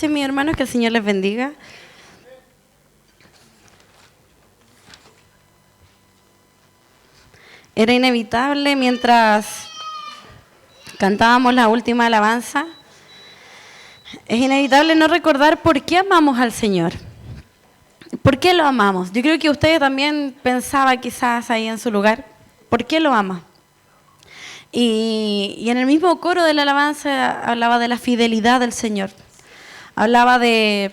noches, mis hermanos, que el Señor les bendiga. Era inevitable mientras cantábamos la última alabanza, es inevitable no recordar por qué amamos al Señor. ¿Por qué lo amamos? Yo creo que usted también pensaba quizás ahí en su lugar, ¿por qué lo ama? Y en el mismo coro de la alabanza hablaba de la fidelidad del Señor. Hablaba de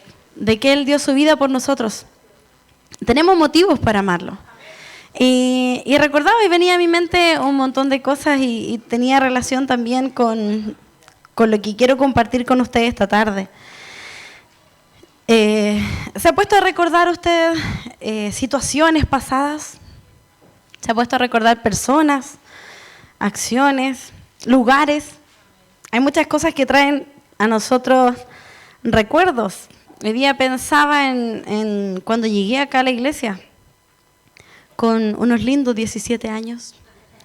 que Él dio su vida por nosotros. Tenemos motivos para amarlo. Y recordaba y venía a mi mente un montón de cosas y tenía relación también con lo que quiero compartir con ustedes esta tarde. ¿Se ha puesto a recordar usted situaciones pasadas? ¿Se ha puesto a recordar personas, acciones, lugares? Hay muchas cosas que traen a nosotros recuerdos. Hoy día pensaba en cuando llegué acá a la iglesia, con unos lindos 17 años.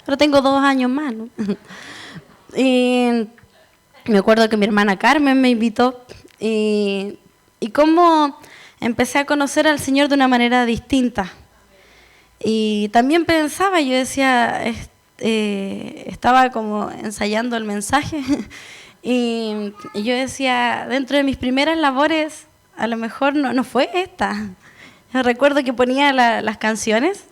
Ahora tengo 2 años más, ¿no? Y me acuerdo que mi hermana Carmen me invitó y cómo empecé a conocer al Señor de una manera distinta. Y también pensaba, yo decía, estaba como ensayando el mensaje y yo decía, dentro de mis primeras labores, a lo mejor no fue esta. Yo recuerdo que ponía las canciones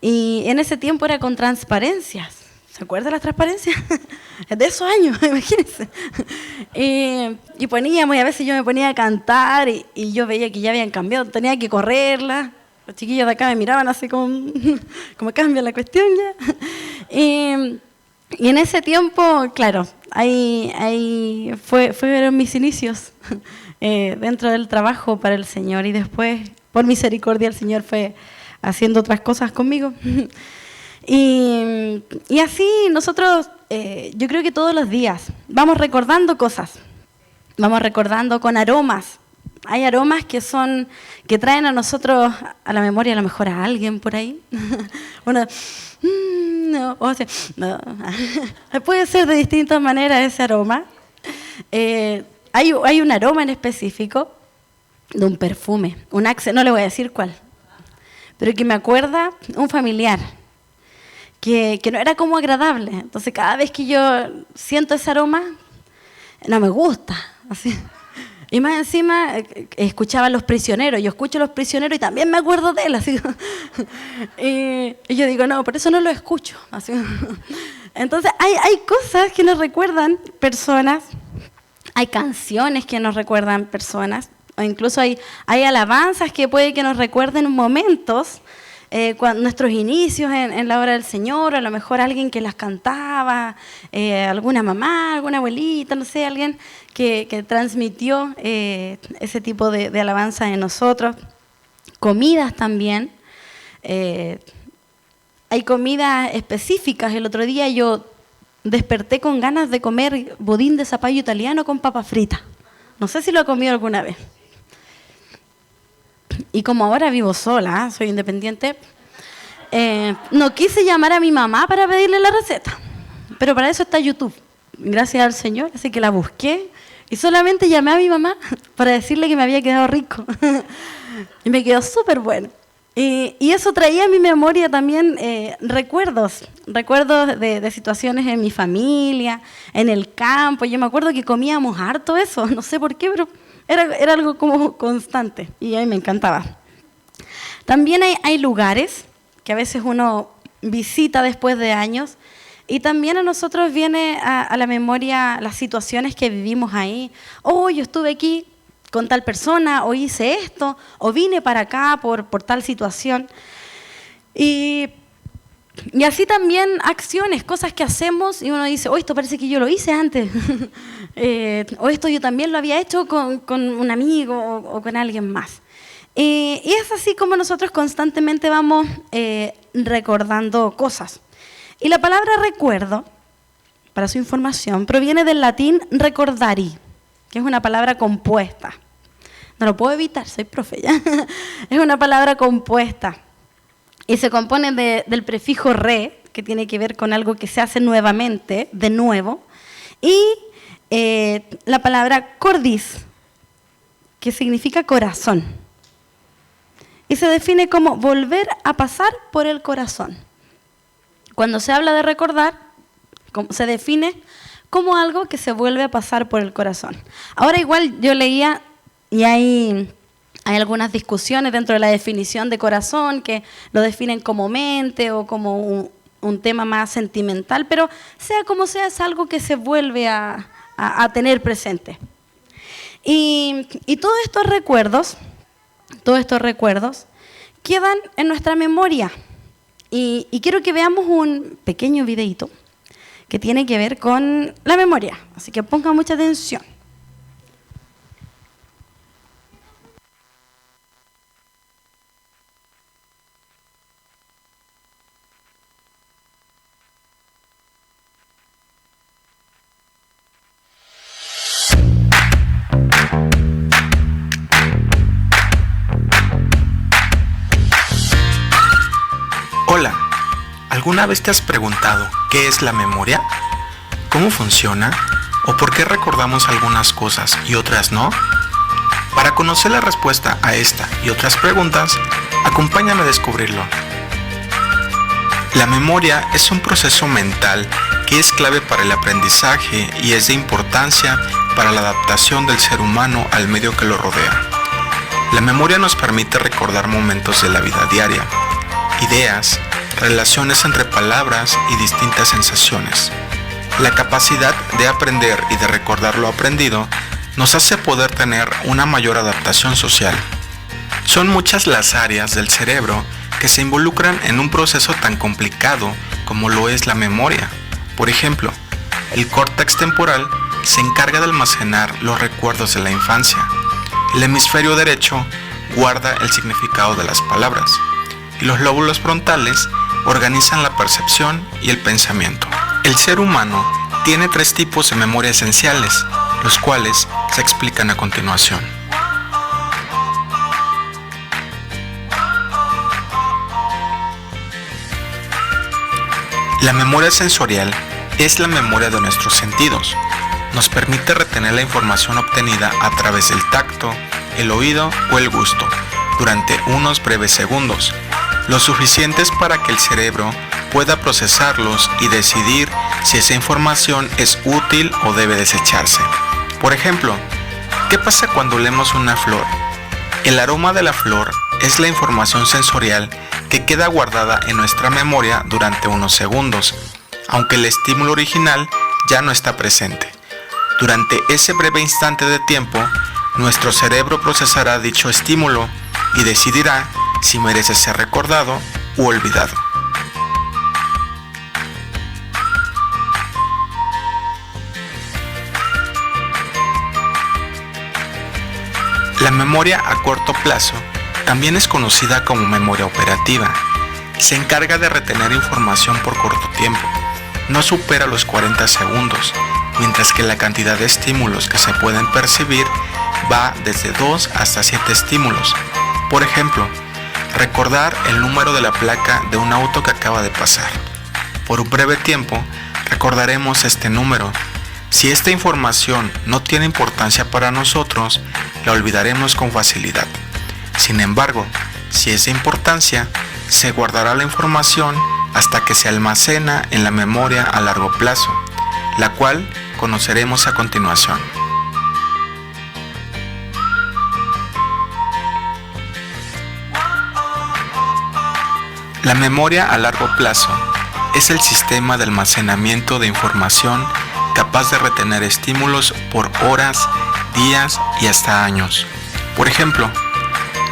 y en ese tiempo era con transparencias. ¿Se acuerdan de las transparencias? De esos años, imagínense. Y poníamos, y a veces yo me ponía a cantar y yo veía que ya habían cambiado, tenía que correrla. Los chiquillos de acá me miraban así como cambia la cuestión ya. Y en ese tiempo, claro, ahí fueron mis inicios dentro del trabajo para el Señor y después, por misericordia, el Señor fue haciendo otras cosas conmigo. Y así nosotros, yo creo que todos los días vamos recordando cosas, vamos recordando con aromas. Hay aromas que traen a nosotros a la memoria, a lo mejor a alguien por ahí. Uno, no, o sea, no. Puede ser de distintas maneras ese aroma. Hay un aroma en específico de un perfume, un Axe, no le voy a decir cuál, pero que me acuerda un familiar. Que no era como agradable. Entonces cada vez que yo siento ese aroma, no me gusta. Así. Y más encima escuchaba Los Prisioneros. Yo escucho Los Prisioneros y también me acuerdo de él. Así. Y yo digo, no, por eso no lo escucho. Así. Entonces hay cosas que nos recuerdan personas, hay canciones que nos recuerdan personas, o incluso hay alabanzas que puede que nos recuerden momentos. Nuestros inicios en la obra del Señor, a lo mejor alguien que las cantaba, alguna mamá, alguna abuelita, no sé, alguien que transmitió ese tipo de alabanza en nosotros. Comidas también. Hay comidas específicas. El otro día yo desperté con ganas de comer budín de zapallo italiano con papa frita. No sé si lo he comido alguna vez. Y como ahora vivo sola, soy independiente, no quise llamar a mi mamá para pedirle la receta, pero para eso está YouTube, gracias al Señor, así que la busqué y solamente llamé a mi mamá para decirle que me había quedado rico y me quedó súper bueno. Y eso traía a mi memoria también recuerdos de situaciones en mi familia, en el campo. Yo me acuerdo que comíamos harto eso, no sé por qué, pero era algo como constante y a mí me encantaba. También hay lugares que a veces uno visita después de años y también a nosotros viene a la memoria las situaciones que vivimos ahí. Oh, yo estuve aquí con tal persona, o hice esto, o vine para acá por tal situación. Y así también acciones, cosas que hacemos y uno dice, oh, esto parece que yo lo hice antes. O esto yo también lo había hecho con un amigo o con alguien más. Y es así como nosotros constantemente vamos recordando cosas. Y la palabra recuerdo, para su información, proviene del latín recordari, que es una palabra compuesta. No lo puedo evitar, soy profe ya. Es una palabra compuesta. Y se compone del prefijo re, que tiene que ver con algo que se hace nuevamente, de nuevo, y la palabra cordis, que significa corazón. Y se define como volver a pasar por el corazón. Cuando se habla de recordar, se define como algo que se vuelve a pasar por el corazón. Ahora igual yo leía y hay algunas discusiones dentro de la definición de corazón que lo definen como mente o como un tema más sentimental, pero sea como sea, es algo que se vuelve a tener presente. Y todos estos recuerdos quedan en nuestra memoria. Y quiero que veamos un pequeño videíto que tiene que ver con la memoria. Así que pongan mucha atención. Hola, ¿alguna vez te has preguntado qué es la memoria? ¿Cómo funciona? ¿O por qué recordamos algunas cosas y otras no? Para conocer la respuesta a esta y otras preguntas, acompáñame a descubrirlo. La memoria es un proceso mental que es clave para el aprendizaje y es de importancia para la adaptación del ser humano al medio que lo rodea. La memoria nos permite recordar momentos de la vida diaria, ideas, relaciones entre palabras y distintas sensaciones. La capacidad de aprender y de recordar lo aprendido nos hace poder tener una mayor adaptación social. Son muchas las áreas del cerebro que se involucran en un proceso tan complicado como lo es la memoria. Por ejemplo, el córtex temporal se encarga de almacenar los recuerdos de la infancia. El hemisferio derecho guarda el significado de las palabras. Y los lóbulos frontales organizan la percepción y el pensamiento. El ser humano tiene 3 tipos de memoria esenciales, los cuales se explican a continuación. La memoria sensorial es la memoria de nuestros sentidos. Nos permite retener la información obtenida a través del tacto, el oído o el gusto durante unos breves segundos, lo suficientes para que el cerebro pueda procesarlos y decidir si esa información es útil o debe desecharse. Por ejemplo, ¿qué pasa cuando olemos una flor? El aroma de la flor es la información sensorial que queda guardada en nuestra memoria durante unos segundos, aunque el estímulo original ya no está presente. Durante ese breve instante de tiempo, nuestro cerebro procesará dicho estímulo y decidirá si merece ser recordado u olvidado. La memoria a corto plazo también es conocida como memoria operativa. Se encarga de retener información por corto tiempo. No supera los 40 segundos, mientras que la cantidad de estímulos que se pueden percibir va desde 2 hasta 7 estímulos. Por ejemplo, recordar el número de la placa de un auto que acaba de pasar. Por un breve tiempo, recordaremos este número. Si esta información no tiene importancia para nosotros, la olvidaremos con facilidad. Sin embargo, si es de importancia, se guardará la información hasta que se almacena en la memoria a largo plazo, la cual conoceremos a continuación. La memoria a largo plazo es el sistema de almacenamiento de información capaz de retener estímulos por horas, días y hasta años. Por ejemplo,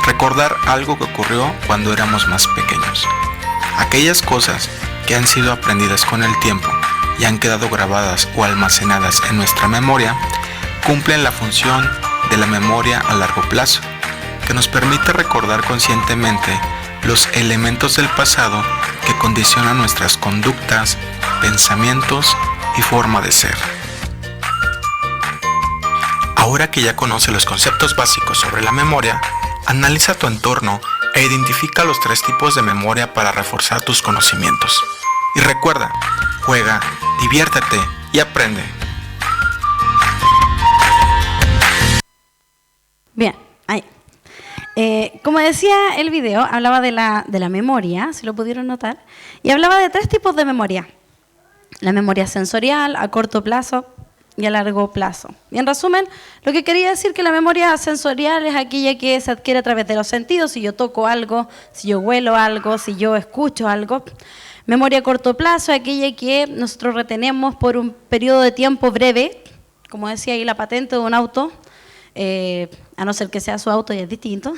recordar algo que ocurrió cuando éramos más pequeños. Aquellas cosas que han sido aprendidas con el tiempo y han quedado grabadas o almacenadas en nuestra memoria, cumplen la función de la memoria a largo plazo, que nos permite recordar conscientemente los elementos del pasado que condicionan nuestras conductas, pensamientos y forma de ser. Ahora que ya conoces los conceptos básicos sobre la memoria, analiza tu entorno e identifica los 3 tipos de memoria para reforzar tus conocimientos. Y recuerda, juega, diviértete y aprende. Bien. Ahí. Como decía el video, hablaba de la memoria, si lo pudieron notar, y hablaba de 3 tipos de memoria. La memoria sensorial, a corto plazo y a largo plazo. Y en resumen, lo que quería decir que la memoria sensorial es aquella que se adquiere a través de los sentidos. Si yo toco algo, si yo huelo algo, si yo escucho algo. Memoria a corto plazo es aquella que nosotros retenemos por un periodo de tiempo breve, como decía ahí la patente de un auto, a no ser que sea su auto y es distinto,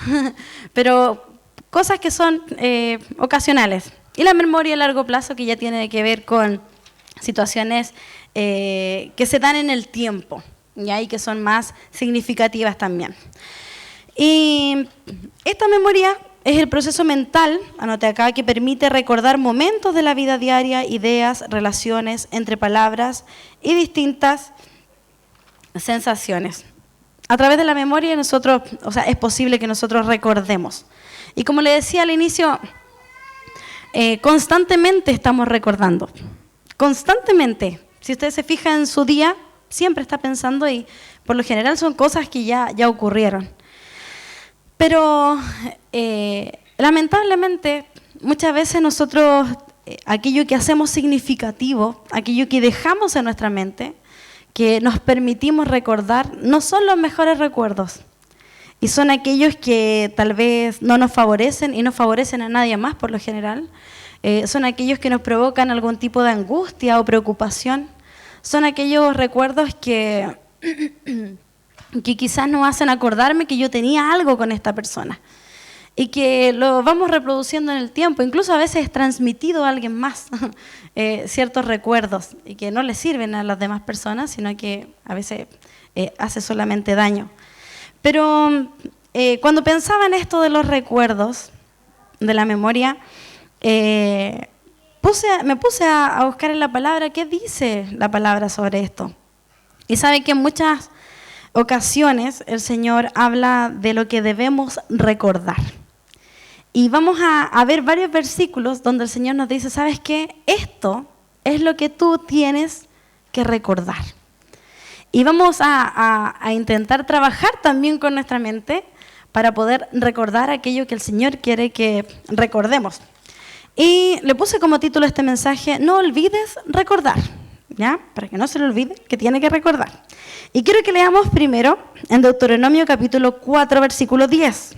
pero cosas que son ocasionales. Y la memoria a largo plazo que ya tiene que ver con situaciones que se dan en el tiempo, y que son más significativas también. Y esta memoria es el proceso mental, anote acá, que permite recordar momentos de la vida diaria, ideas, relaciones entre palabras y distintas sensaciones. A través de la memoria nosotros, es posible que nosotros recordemos. Y como le decía al inicio, constantemente estamos recordando. Constantemente. Si usted se fija en su día, siempre está pensando y por lo general son cosas que ya ocurrieron. Pero lamentablemente muchas veces nosotros aquello que hacemos significativo, aquello que dejamos en nuestra mente, que nos permitimos recordar, no son los mejores recuerdos. Y son aquellos que tal vez no nos favorecen y no favorecen a nadie más por lo general. Son aquellos que nos provocan algún tipo de angustia o preocupación. Son aquellos recuerdos que quizás nos hacen acordarme que yo tenía algo con esta persona. Y que lo vamos reproduciendo en el tiempo. Incluso a veces es transmitido a alguien más ciertos recuerdos y que no le sirven a las demás personas, sino que a veces hace solamente daño. Pero cuando pensaba en esto de los recuerdos, de la memoria, me puse a buscar en la palabra qué dice la palabra sobre esto. Y sabe que en muchas ocasiones el Señor habla de lo que debemos recordar. Y vamos a ver varios versículos donde el Señor nos dice, ¿sabes qué? Esto es lo que tú tienes que recordar. Y vamos a intentar trabajar también con nuestra mente para poder recordar aquello que el Señor quiere que recordemos. Y le puse como título este mensaje, no olvides recordar, ¿ya? Para que no se le olvide que tiene que recordar. Y quiero que leamos primero en Deuteronomio capítulo 4, versículo 10.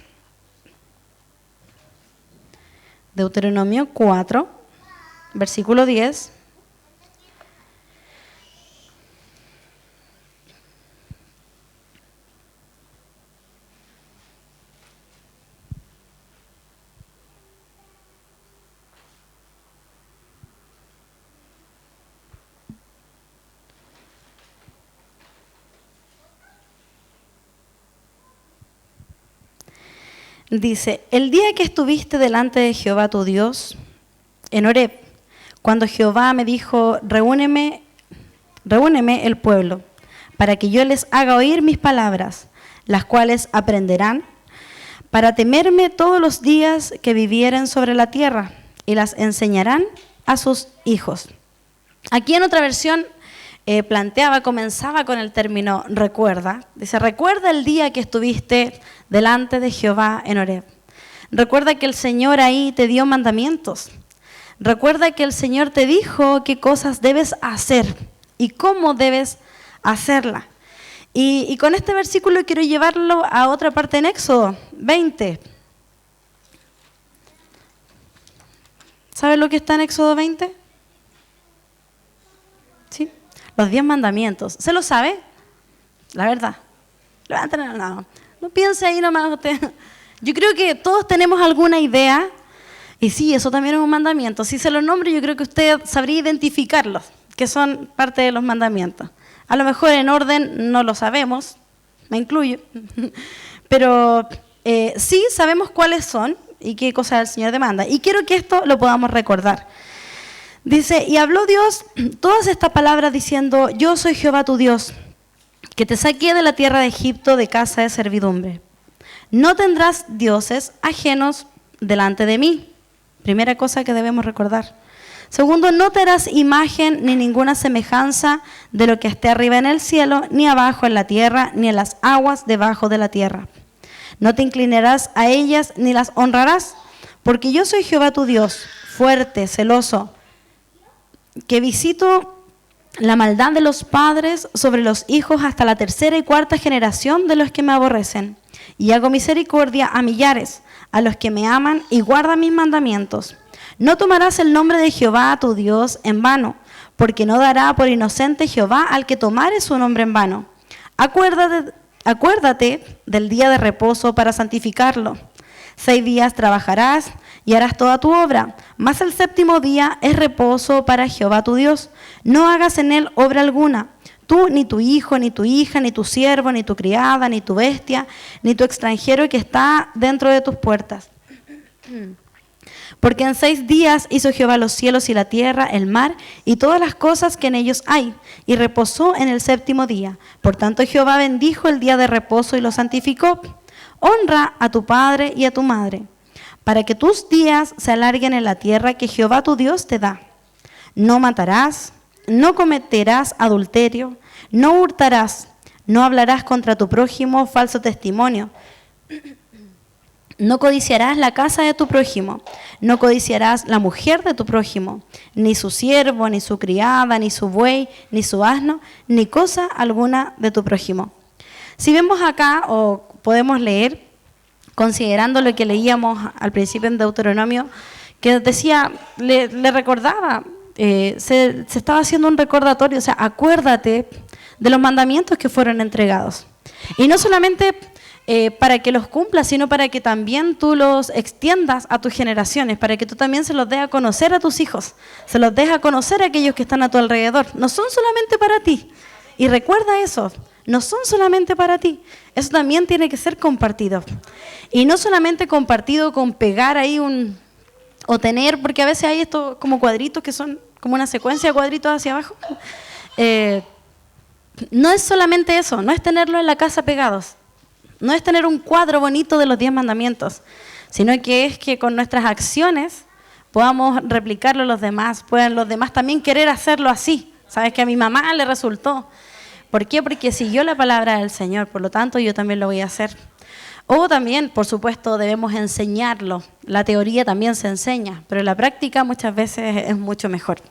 Deuteronomio 4, versículo 10. Dice, el día que estuviste delante de Jehová tu Dios, en Horeb, cuando Jehová me dijo, reúneme el pueblo, para que yo les haga oír mis palabras, las cuales aprenderán, para temerme todos los días que vivieren sobre la tierra, y las enseñarán a sus hijos. Aquí en otra versión comenzaba con el término recuerda. Dice, recuerda el día que estuviste delante de Jehová en Horeb. Recuerda que el Señor ahí te dio mandamientos. Recuerda que el Señor te dijo qué cosas debes hacer y cómo debes hacerla. Y con este versículo quiero llevarlo a otra parte en Éxodo 20. ¿Sabe lo que está en Éxodo 20? ¿Sí? Los 10 mandamientos. ¿Se lo sabe? La verdad. Levanten la mano. No piense ahí nomás usted. Yo creo que todos tenemos alguna idea. Y sí, eso también es un mandamiento. Si se los nombro, yo creo que usted sabría identificarlos, que son parte de los mandamientos. A lo mejor en orden no lo sabemos, me incluyo. Pero sí sabemos cuáles son y qué cosas el Señor demanda. Y quiero que esto lo podamos recordar. Dice, y habló Dios todas estas palabras diciendo, yo soy Jehová tu Dios, que te saqué de la tierra de Egipto de casa de servidumbre. No tendrás dioses ajenos delante de mí. Primera cosa que debemos recordar. Segundo, no te harás imagen ni ninguna semejanza de lo que esté arriba en el cielo, ni abajo en la tierra, ni en las aguas debajo de la tierra. No te inclinarás a ellas ni las honrarás, porque yo soy Jehová tu Dios, fuerte, celoso, que visito la maldad de los padres sobre los hijos hasta la tercera y cuarta generación de los que me aborrecen. Y hago misericordia a millares, a los que me aman y guardan mis mandamientos. No tomarás el nombre de Jehová tu Dios en vano, porque no dará por inocente Jehová al que tomare su nombre en vano. Acuérdate del día de reposo para santificarlo. 6 días trabajarás y harás toda tu obra, mas el séptimo día es reposo para Jehová tu Dios. No hagas en él obra alguna, tú, ni tu hijo, ni tu hija, ni tu siervo, ni tu criada, ni tu bestia, ni tu extranjero que está dentro de tus puertas. Porque en 6 días hizo Jehová los cielos y la tierra, el mar y todas las cosas que en ellos hay, y reposó en el séptimo día. Por tanto Jehová bendijo el día de reposo y lo santificó. Honra a tu padre y a tu madre, para que tus días se alarguen en la tierra que Jehová tu Dios te da. No matarás, no cometerás adulterio, no hurtarás, no hablarás contra tu prójimo falso testimonio. No codiciarás la casa de tu prójimo, no codiciarás la mujer de tu prójimo, ni su siervo, ni su criada, ni su buey, ni su asno, ni cosa alguna de tu prójimo. Si vemos acá, o podemos leer, considerando lo que leíamos al principio en Deuteronomio, que decía, le recordaba, se estaba haciendo un recordatorio, o sea, acuérdate de los mandamientos que fueron entregados. Y no solamente para que los cumplas, sino para que también tú los extiendas a tus generaciones, para que tú también se los des a conocer a tus hijos, se los des a conocer a aquellos que están a tu alrededor. No son solamente para ti. Y recuerda eso, no son solamente para ti. Eso también tiene que ser compartido. Y no solamente compartido con pegar ahí o tener, porque a veces hay estos como cuadritos que son como una secuencia de cuadritos hacia abajo. No es solamente eso, no es tenerlo en la casa pegados. No es tener un cuadro bonito de los 10 mandamientos, sino que es que con nuestras acciones podamos replicarlo a los demás, puedan los demás también querer hacerlo así. Sabes que a mi mamá le resultó. ¿Por qué? Porque siguió la palabra del Señor, por lo tanto yo también lo voy a hacer. O también, por supuesto, debemos enseñarlo. La teoría también se enseña, pero la práctica muchas veces es mucho mejor.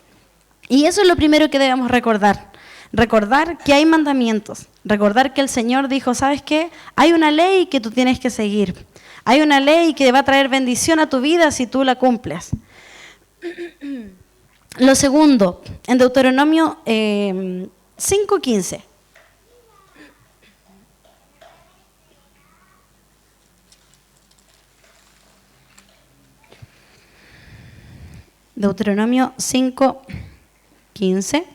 Y eso es lo primero que debemos recordar. Recordar que hay mandamientos, recordar que el Señor dijo, ¿sabes qué? Hay una ley que tú tienes que seguir, hay una ley que va a traer bendición a tu vida si tú la cumples. Lo segundo, en Deuteronomio 5:15. Deuteronomio 5:15.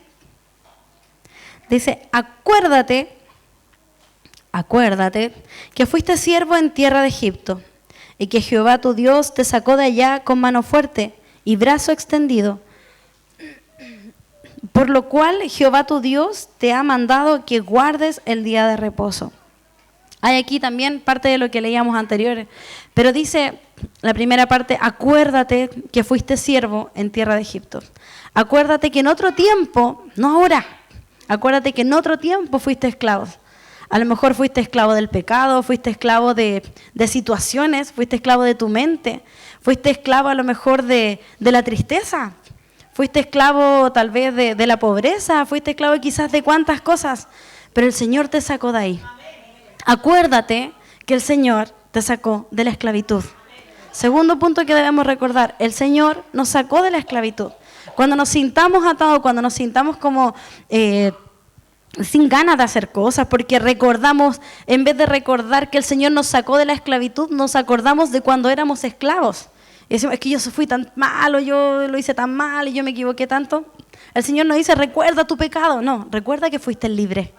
Dice, acuérdate que fuiste siervo en tierra de Egipto y que Jehová tu Dios te sacó de allá con mano fuerte y brazo extendido, por lo cual Jehová tu Dios te ha mandado que guardes el día de reposo. Hay aquí también parte de lo que leíamos anteriores, pero dice la primera parte, acuérdate que fuiste siervo en tierra de Egipto. Acuérdate que en otro tiempo, no ahora, acuérdate que en otro tiempo fuiste esclavo. A lo mejor fuiste esclavo del pecado, fuiste esclavo de situaciones, fuiste esclavo de tu mente, fuiste esclavo a lo mejor de la tristeza, fuiste esclavo tal vez de la pobreza, fuiste esclavo quizás de cuantas cosas, pero el Señor te sacó de ahí. Acuérdate que el Señor te sacó de la esclavitud. Segundo punto que debemos recordar, el Señor nos sacó de la esclavitud. Cuando nos sintamos atados, cuando nos sintamos como sin ganas de hacer cosas, porque recordamos, en vez de recordar que el Señor nos sacó de la esclavitud, nos acordamos de cuando éramos esclavos. Y decimos, es que yo fui tan malo, yo lo hice tan mal y yo me equivoqué tanto. El Señor no dice, recuerda tu pecado. No, recuerda que fuiste libre.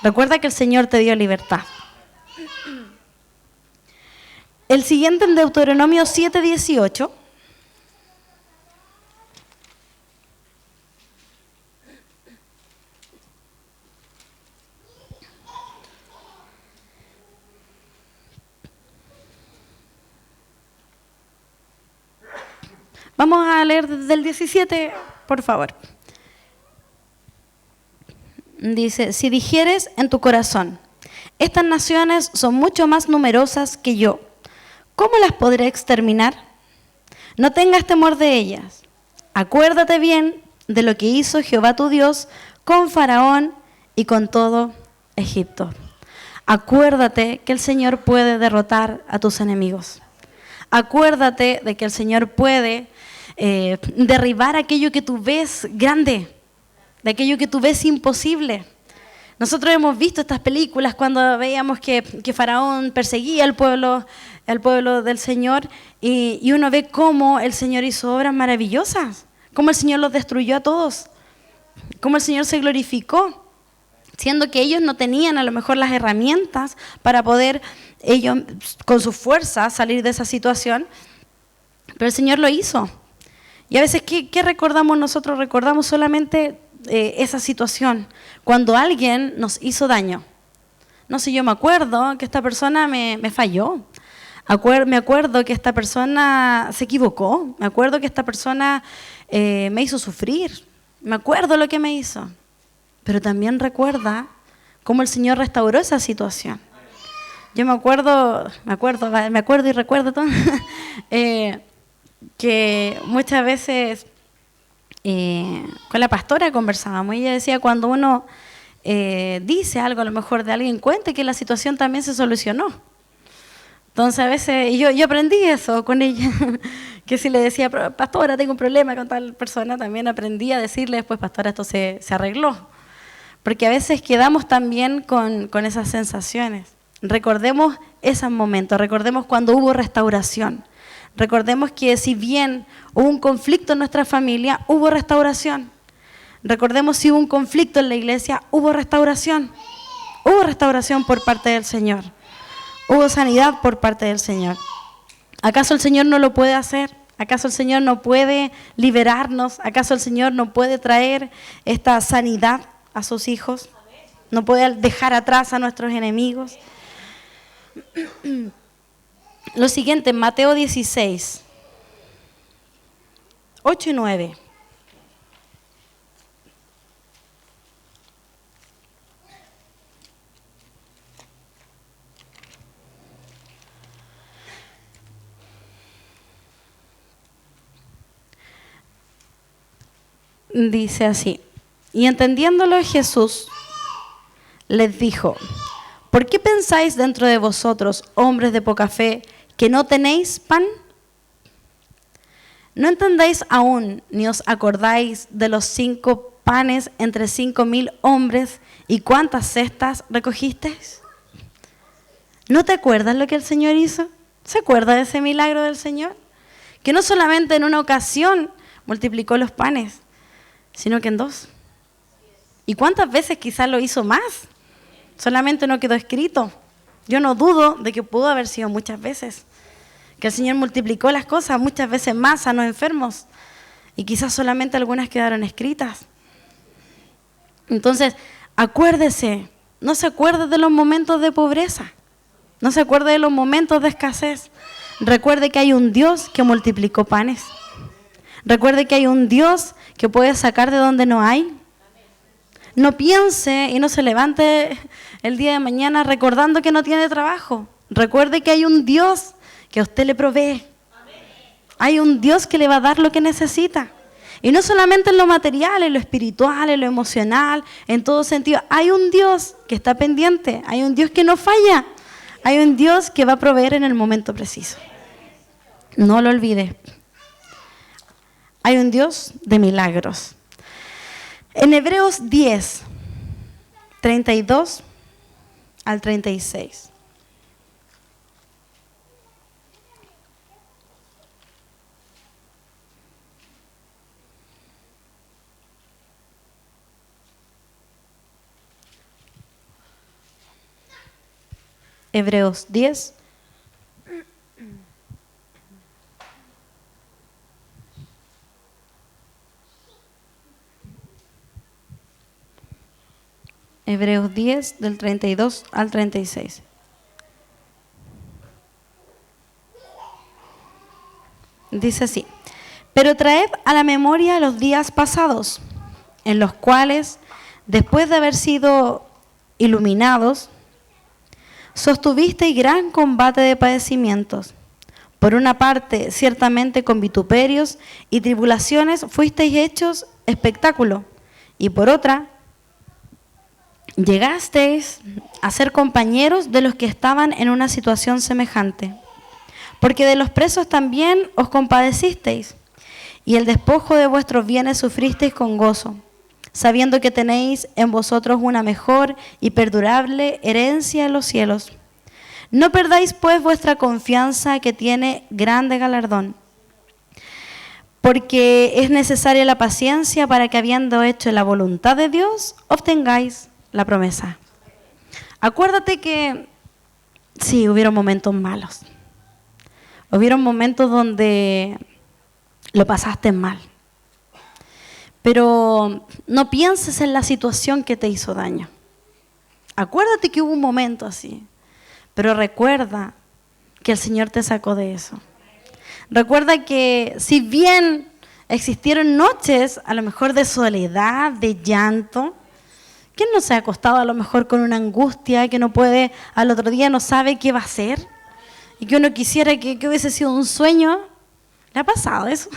Recuerda que el Señor te dio libertad. El siguiente en Deuteronomio 7:18. Vamos a leer desde el 17, por favor. Dice, si dijeres en tu corazón, Estas naciones son mucho más numerosas que yo. ¿Cómo las podré exterminar? No tengas temor de ellas. Acuérdate bien de lo que hizo Jehová tu Dios con Faraón y con todo Egipto. Acuérdate que el Señor puede derrotar a tus enemigos. Acuérdate de que el Señor puede derribar aquello que tú ves grande, de aquello que tú ves imposible. Nosotros hemos visto estas películas cuando veíamos que Faraón perseguía al pueblo del Señor y uno ve cómo el Señor hizo obras maravillosas, cómo el Señor los destruyó a todos, cómo el Señor se glorificó, siendo que ellos no tenían a lo mejor las herramientas para poder ellos con su fuerza salir de esa situación, pero el Señor lo hizo. Y a veces, ¿qué recordamos nosotros? Recordamos solamente esa situación, cuando alguien nos hizo daño. No sé, yo me acuerdo que esta persona me falló, me acuerdo que esta persona se equivocó, me acuerdo que esta persona me hizo sufrir, me acuerdo lo que me hizo, pero también recuerda cómo el Señor restauró esa situación. Yo me acuerdo y recuerdo todo, que muchas veces con la pastora conversábamos y ella decía, cuando uno dice algo a lo mejor de alguien, cuente que la situación también se solucionó. Entonces a veces, y yo aprendí eso con ella, que si le decía, pastora, tengo un problema con tal persona, también aprendí a decirle después, pastora, esto se arregló. Porque a veces quedamos también con esas sensaciones. Recordemos esos momentos, recordemos cuando hubo restauración. Recordemos que si bien hubo un conflicto en nuestra familia, hubo restauración. Recordemos si hubo un conflicto en la iglesia, hubo restauración. Hubo restauración por parte del Señor. Hubo sanidad por parte del Señor. ¿Acaso el Señor no lo puede hacer? ¿Acaso el Señor no puede liberarnos? ¿Acaso el Señor no puede traer esta sanidad a sus hijos? ¿No puede dejar atrás a nuestros enemigos? Lo siguiente, Mateo 16, 8 y 9. Dice así, y entendiéndolo Jesús les dijo, ¿por qué pensáis dentro de vosotros, hombres de poca fe, que no tenéis pan? ¿No entendéis aún, ni os acordáis de los 5 panes entre 5.000 hombres y cuántas cestas recogisteis? ¿No te acuerdas lo que el Señor hizo? ¿Se acuerda de ese milagro del Señor? Que no solamente en una ocasión multiplicó los panes, sino que en 2. ¿Y cuántas veces quizás lo hizo más? Solamente no quedó escrito. Yo no dudo de que pudo haber sido muchas veces. Que el Señor multiplicó las cosas muchas veces más a los enfermos. Y quizás solamente algunas quedaron escritas. Entonces, acuérdese, no se acuerde de los momentos de pobreza. No se acuerde de los momentos de escasez. Recuerde que hay un Dios que multiplicó panes. Recuerde que hay un Dios que puede sacar de donde no hay. No piense y no se levante el día de mañana recordando que no tiene trabajo. Recuerde que hay un Dios que a usted le provee. Hay un Dios que le va a dar lo que necesita. Y no solamente en lo material, en lo espiritual, en lo emocional, en todo sentido. Hay un Dios que está pendiente. Hay un Dios que no falla. Hay un Dios que va a proveer en el momento preciso. No lo olvide. Hay un Dios de milagros. En Hebreos 10, 32 al 36. Hebreos 10. Hebreos 10, del 32 al 36. Dice así, pero traed a la memoria los días pasados, en los cuales, después de haber sido iluminados, Sostuvisteis gran combate de padecimientos. Por una parte, ciertamente con vituperios y tribulaciones fuisteis hechos espectáculo, y por otra, llegasteis a ser compañeros de los que estaban en una situación semejante. Porque de los presos también os compadecisteis, y el despojo de vuestros bienes sufristeis con gozo, sabiendo que tenéis en vosotros una mejor y perdurable herencia en los cielos. No perdáis pues vuestra confianza, que tiene grande galardón, porque es necesaria la paciencia para que, habiendo hecho la voluntad de Dios, obtengáis la promesa. Acuérdate que sí, hubieron momentos malos. Hubieron momentos donde lo pasaste mal. Pero no pienses en la situación que te hizo daño. Acuérdate que hubo un momento así. Pero recuerda que el Señor te sacó de eso. Recuerda que si bien existieron noches a lo mejor de soledad, de llanto, ¿quién no se ha acostado a lo mejor con una angustia que no puede, al otro día no sabe qué va a hacer? Y que uno quisiera que hubiese sido un sueño. ¿Le ha pasado eso?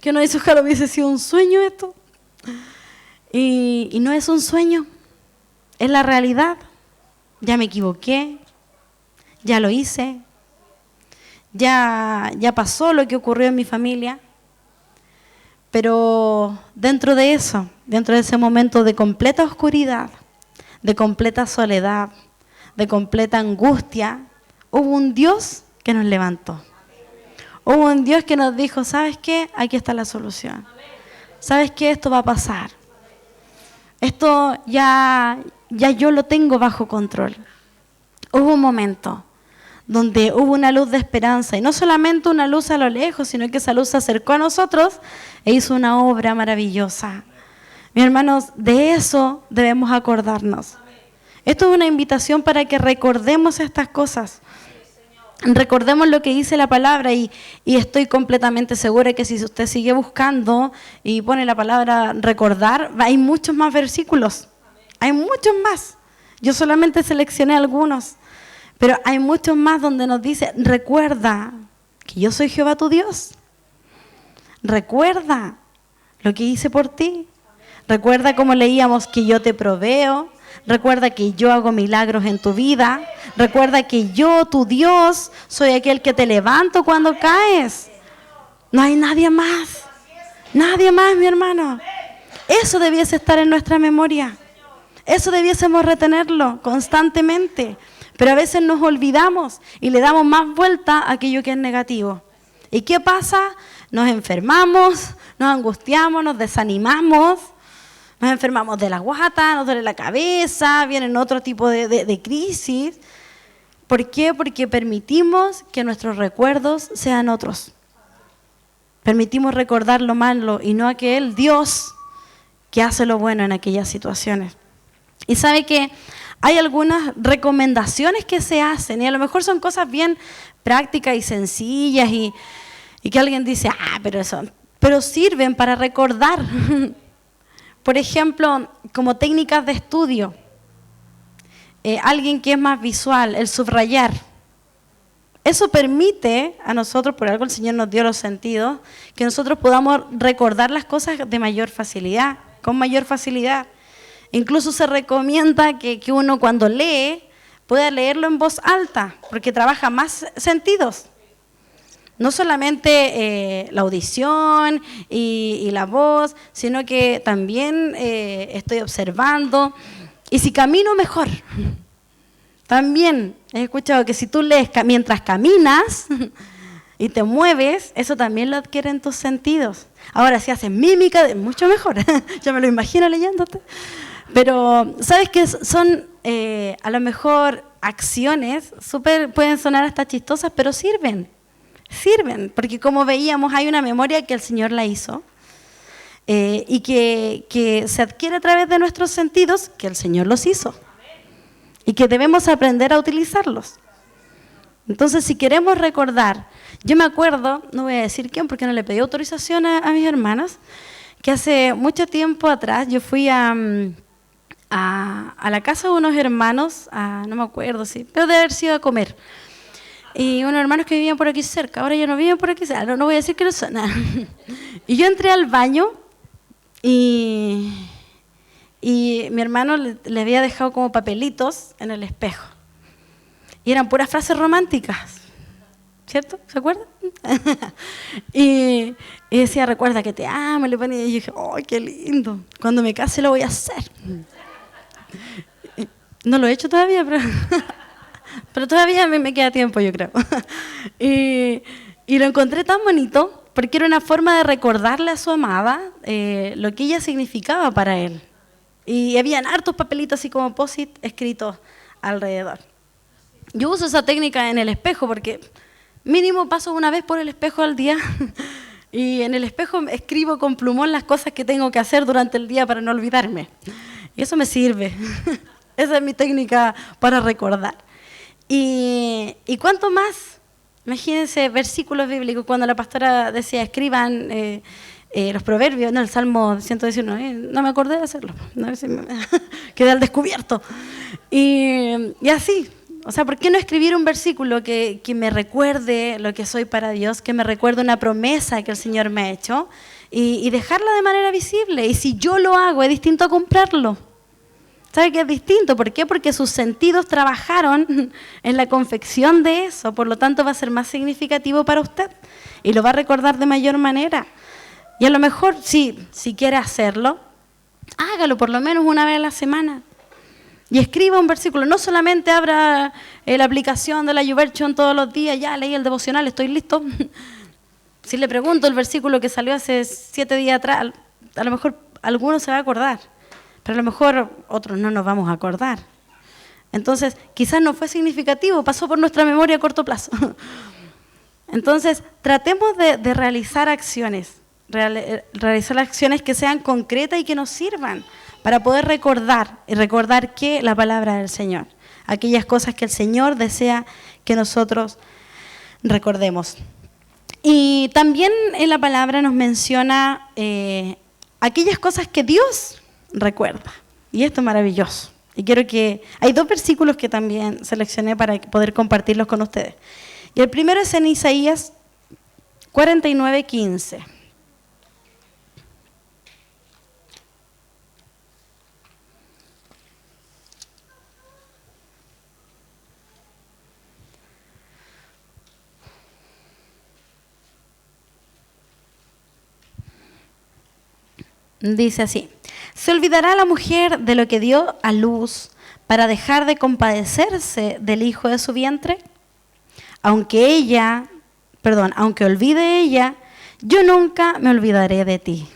Que uno dice, ojalá hubiese sido un sueño esto. Y no es un sueño, es la realidad. Ya me equivoqué, ya lo hice, ya pasó lo que ocurrió en mi familia. Pero dentro de eso, dentro de ese momento de completa oscuridad, de completa soledad, de completa angustia, hubo un Dios que nos levantó. Hubo un Dios que nos dijo, ¿sabes qué? Aquí está la solución. ¿Sabes qué? Esto va a pasar. Esto ya yo lo tengo bajo control. Hubo un momento donde hubo una luz de esperanza, y no solamente una luz a lo lejos, sino que esa luz se acercó a nosotros e hizo una obra maravillosa. Mis hermanos, de eso debemos acordarnos. Esto es una invitación para que recordemos estas cosas. Recordemos lo que dice la palabra, y estoy completamente segura que si usted sigue buscando y pone la palabra recordar, hay muchos más versículos. Hay muchos más. Yo solamente seleccioné algunos. Pero hay muchos más donde nos dice, recuerda que yo soy Jehová tu Dios. Recuerda lo que hice por ti. Recuerda, como leíamos, que yo te proveo. Recuerda que yo hago milagros en tu vida. Recuerda que yo, tu Dios, soy aquel que te levanto cuando caes. No hay nadie más. Nadie más, mi hermano. Eso debiese estar en nuestra memoria. Eso debiésemos retenerlo constantemente. Pero a veces nos olvidamos y le damos más vuelta a aquello que es negativo. ¿Y qué pasa? Nos enfermamos, nos angustiamos, nos desanimamos, nos enfermamos de la guata, nos duele la cabeza, vienen otro tipo de crisis. ¿Por qué? Porque permitimos que nuestros recuerdos sean otros. Permitimos recordar lo malo y no aquel Dios que hace lo bueno en aquellas situaciones. Y sabe que hay algunas recomendaciones que se hacen, y a lo mejor son cosas bien prácticas y sencillas, y que alguien dice, pero sirven para recordar. Por ejemplo, como técnicas de estudio, alguien que es más visual, el subrayar. Eso permite a nosotros, por algo el Señor nos dio los sentidos, que nosotros podamos recordar las cosas de mayor facilidad, con mayor facilidad. Incluso se recomienda que uno cuando lee pueda leerlo en voz alta, porque trabaja más sentidos. No solamente la audición y la voz, sino que también estoy observando. Y si camino, mejor. También he escuchado que si tú lees mientras caminas y te mueves, eso también lo adquieren tus sentidos. Ahora, si haces mímica, mucho mejor. Yo me lo imagino leyéndote. Pero, ¿sabes qué? Son a lo mejor acciones, pueden sonar hasta chistosas, pero sirven, porque como veíamos hay una memoria que el Señor la hizo y que se adquiere a través de nuestros sentidos, que el Señor los hizo y que debemos aprender a utilizarlos. Entonces, si queremos recordar, yo me acuerdo, no voy a decir quién porque no le pedí autorización a mis hermanas, que hace mucho tiempo atrás yo fui a a la casa de unos hermanos, no me acuerdo, sí, pero debe haber sido a comer. Y unos hermanos que vivían por aquí cerca, ahora ya no viven por aquí cerca, no voy a decir que no son nada. Y yo entré al baño y mi hermano le había dejado como papelitos en el espejo. Y eran puras frases románticas, ¿cierto? ¿Se acuerdan? y decía, recuerda que te amo, le ponía, y yo dije, ¡ay, qué lindo! Cuando me case lo voy a hacer. No lo he hecho todavía, pero todavía me queda tiempo, yo creo. y lo encontré tan bonito porque era una forma de recordarle a su amada lo que ella significaba para él. Y habían hartos papelitos así como post-it escritos alrededor. Yo uso esa técnica en el espejo porque mínimo paso una vez por el espejo al día y en el espejo escribo con plumón las cosas que tengo que hacer durante el día para no olvidarme. Y eso me sirve. Esa es mi técnica para recordar. Y cuánto más, imagínense versículos bíblicos cuando la pastora decía escriban los proverbios, no, el Salmo 119, no me acordé de hacerlo, a ver si quedé al descubierto. Y así, o sea, ¿por qué no escribir un versículo que me recuerde lo que soy para Dios, que me recuerde una promesa que el Señor me ha hecho y dejarla de manera visible? Y si yo lo hago, es distinto a comprarlo. ¿Sabe que es distinto? ¿Por qué? Porque sus sentidos trabajaron en la confección de eso, por lo tanto va a ser más significativo para usted y lo va a recordar de mayor manera. Y a lo mejor, si quiere hacerlo, hágalo por lo menos una vez a la semana y escriba un versículo. No solamente abra la aplicación de la YouVersion todos los días, ya leí el devocional, estoy listo. Si le pregunto el versículo que salió hace 7 días atrás, a lo mejor alguno se va a acordar. Pero a lo mejor otros no nos vamos a acordar. Entonces, quizás no fue significativo, pasó por nuestra memoria a corto plazo. Entonces, tratemos de realizar acciones, realizar acciones que sean concretas y que nos sirvan para poder recordar, y recordar que la palabra del Señor, aquellas cosas que el Señor desea que nosotros recordemos. Y también en la palabra nos menciona aquellas cosas que Dios recuerda. Y esto es maravilloso. Y quiero que... Hay 2 versículos que también seleccioné para poder compartirlos con ustedes. Y el primero es en Isaías 49:15. Dice así: ¿se olvidará la mujer de lo que dio a luz para dejar de compadecerse del hijo de su vientre? Aunque olvide ella, yo nunca me olvidaré de ti.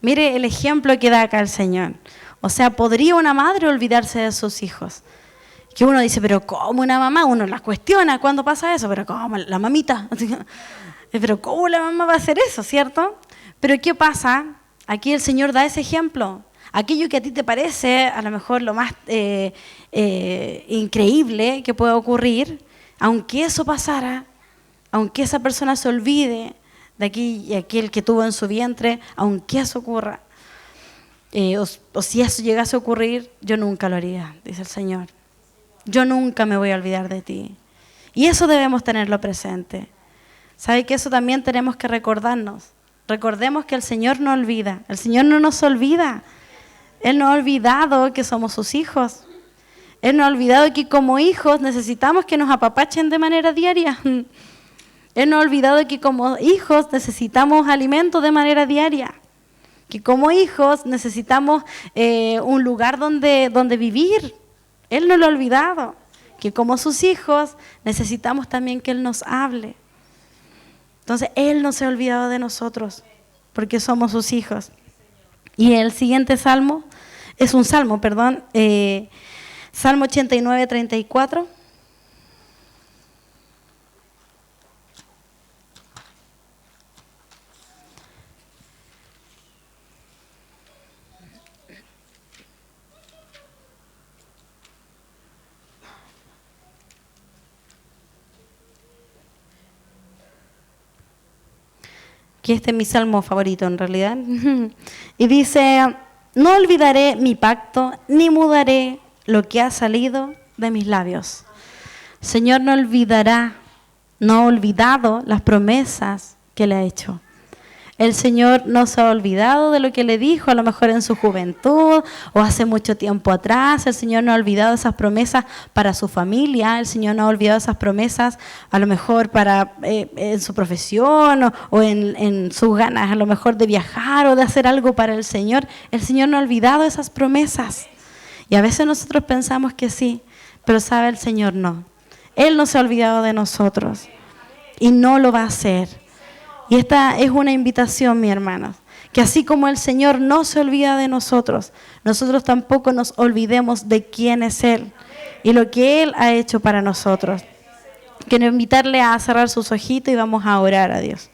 Mire el ejemplo que da acá el Señor. O sea, ¿podría una madre olvidarse de sus hijos? Que uno dice, pero ¿cómo una mamá? Uno las cuestiona cuando pasa eso, pero ¿cómo la mamita? Pero ¿cómo la mamá va a hacer eso, cierto? Pero ¿qué pasa? Aquí el Señor da ese ejemplo. Aquello que a ti te parece a lo mejor lo más increíble que pueda ocurrir, aunque eso pasara, aunque esa persona se olvide de aquel que tuvo en su vientre, aunque eso ocurra, o si eso llegase a ocurrir, yo nunca lo haría, dice el Señor. Yo nunca me voy a olvidar de ti. Y eso debemos tenerlo presente. ¿Sabe que eso también tenemos que recordarnos? Recordemos que el Señor no olvida, el Señor no nos olvida. Él no ha olvidado que somos sus hijos. Él no ha olvidado que como hijos necesitamos que nos apapachen de manera diaria. Él no ha olvidado que como hijos necesitamos alimento de manera diaria. Que como hijos necesitamos un lugar donde vivir. Él no lo ha olvidado. Que como sus hijos necesitamos también que Él nos hable. Entonces, Él no se ha olvidado de nosotros, porque somos sus hijos. Y el siguiente salmo, Salmo 89:34. Que este es mi salmo favorito en realidad. Y dice, No olvidaré mi pacto, ni mudaré lo que ha salido de mis labios. El Señor no olvidará, no ha olvidado las promesas que le ha hecho. El Señor no se ha olvidado de lo que le dijo, a lo mejor en su juventud o hace mucho tiempo atrás. El Señor no ha olvidado esas promesas para su familia. El Señor no ha olvidado esas promesas a lo mejor para en su profesión o en sus ganas a lo mejor de viajar o de hacer algo para el Señor. El Señor no ha olvidado esas promesas. Y a veces nosotros pensamos que sí, pero sabe el Señor no. Él no se ha olvidado de nosotros y no lo va a hacer. Y esta es una invitación, mi hermano, que así como el Señor no se olvida de nosotros, nosotros tampoco nos olvidemos de quién es Él y lo que Él ha hecho para nosotros. Quiero invitarle a cerrar sus ojitos y vamos a orar a Dios.